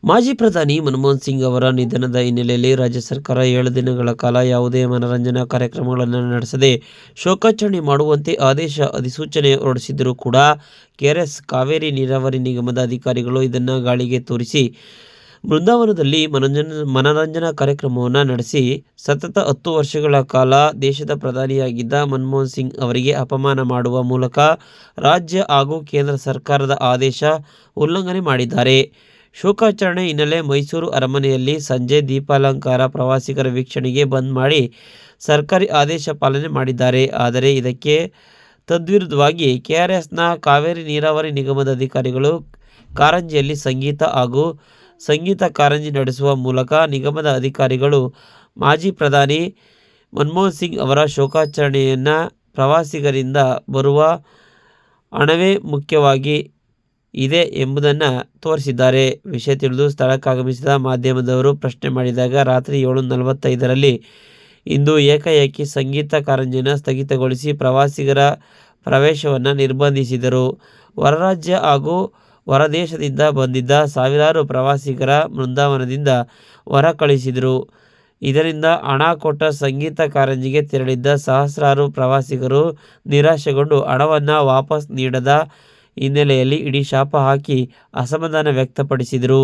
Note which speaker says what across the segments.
Speaker 1: ಮಾಜಿ ಪ್ರಧಾನಿ ಮನಮೋಹನ್ ಸಿಂಗ್ ಅವರ ನಿಧನದ ಹಿನ್ನೆಲೆಯಲ್ಲಿ ರಾಜ್ಯ ಸರ್ಕಾರ 7 ದಿನಗಳ ಕಾಲ ಯಾವುದೇ ಮನರಂಜನಾ ಕಾರ್ಯಕ್ರಮಗಳನ್ನು ನಡೆಸದೆ ಶೋಕಾಚರಣೆ ಮಾಡುವಂತೆ ಅಧಿಸೂಚನೆ ಹೊರಡಿಸಿದ್ದರೂ ಕೂಡ ಕೆಆರ್ಎಸ್ ಕಾವೇರಿ ನೀರಾವರಿ ನಿಗಮದ ಅಧಿಕಾರಿಗಳು ಇದನ್ನು ಗಾಳಿಗೆ ತೋರಿಸಿ ಬೃಂದಾವನದಲ್ಲಿ ಮನರಂಜನಾ ಕಾರ್ಯಕ್ರಮವನ್ನು ನಡೆಸಿ ಸತತ 10 ವರ್ಷಗಳ ಕಾಲ ದೇಶದ ಪ್ರಧಾನಿಯಾಗಿದ್ದ ಮನಮೋಹನ್ ಸಿಂಗ್ ಅವರಿಗೆ ಅಪಮಾನ ಮಾಡುವ ಮೂಲಕ ರಾಜ್ಯ ಹಾಗೂ ಕೇಂದ್ರ ಸರ್ಕಾರದ ಆದೇಶ ಉಲ್ಲಂಘನೆ ಮಾಡಿದ್ದಾರೆ. ಶೋಕಾಚರಣೆ ಹಿನ್ನೆಲೆ ಮೈಸೂರು ಅರಮನೆಯಲ್ಲಿ ಸಂಜೆ ದೀಪಾಲಂಕಾರ, ಪ್ರವಾಸಿಗರ ವೀಕ್ಷಣೆಗೆ ಬಂದ್ ಮಾಡಿ ಸರ್ಕಾರಿ ಆದೇಶ ಪಾಲನೆ ಮಾಡಿದ್ದಾರೆ. ಆದರೆ ಇದಕ್ಕೆ ತದ್ವಿರುದ್ಧವಾಗಿ ಕೆಆರ್ಎಸ್ನ ಕಾವೇರಿ ನೀರಾವರಿ ನಿಗಮದ ಅಧಿಕಾರಿಗಳು ಕಾರಂಜಿಯಲ್ಲಿ ಸಂಗೀತ ಕಾರಂಜಿ ನಡೆಸುವ ಮೂಲಕ ನಿಗಮದ ಅಧಿಕಾರಿಗಳು ಮಾಜಿ ಪ್ರಧಾನಿ ಮನಮೋಹನ್ ಸಿಂಗ್ ಅವರ ಶೋಕಾಚರಣೆಯನ್ನು ಪ್ರವಾಸಿಗರಿಂದ ಬರುವ ಹಣವೇ ಮುಖ್ಯವಾಗಿ ಇದೆ ಎಂಬುದನ್ನು ತೋರಿಸಿದ್ದಾರೆ. ವಿಷಯ ತಿಳಿದು ಸ್ಥಳಕ್ಕಾಗಮಿಸಿದ ಮಾಧ್ಯಮದವರು ಪ್ರಶ್ನೆ ಮಾಡಿದಾಗ ರಾತ್ರಿ 7:45ರಲ್ಲಿ ಇಂದು ಏಕಾಏಕಿ ಸಂಗೀತ ಕಾರಂಜಿಯನ್ನು ಸ್ಥಗಿತಗೊಳಿಸಿ ಪ್ರವಾಸಿಗರ ಪ್ರವೇಶವನ್ನು ನಿರ್ಬಂಧಿಸಿದರು. ಹೊರರಾಜ್ಯ ಹಾಗೂ ಹೊರದೇಶದಿಂದ ಬಂದಿದ್ದ ಸಾವಿರಾರು ಪ್ರವಾಸಿಗರ ಬೃಂದಾವನದಿಂದ ಹೊರ ಕಳಿಸಿದರು. ಇದರಿಂದ ಹಣ ಕೊಟ್ಟ ಸಂಗೀತ ಕಾರಂಜಿಗೆ ತೆರಳಿದ್ದ ಸಹಸ್ರಾರು ಪ್ರವಾಸಿಗರು ನಿರಾಶೆಗೊಂಡು ಹಣವನ್ನು ವಾಪಸ್ ನೀಡದ ಹಿನ್ನೆಲೆಯಲ್ಲಿ ಇಡೀ ಶಾಪ ಹಾಕಿ ಅಸಮಾಧಾನ ವ್ಯಕ್ತಪಡಿಸಿದರು.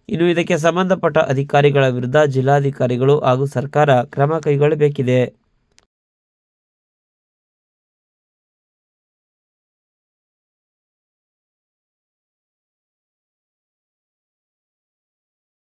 Speaker 1: ಇನ್ನು ಇದಕ್ಕೆ ಸಂಬಂಧಪಟ್ಟ ಅಧಿಕಾರಿಗಳ ವಿರುದ್ಧ ಜಿಲ್ಲಾಧಿಕಾರಿಗಳು ಹಾಗೂ ಸರ್ಕಾರ ಕ್ರಮ ಕೈಗೊಳ್ಳಬೇಕಿದೆ.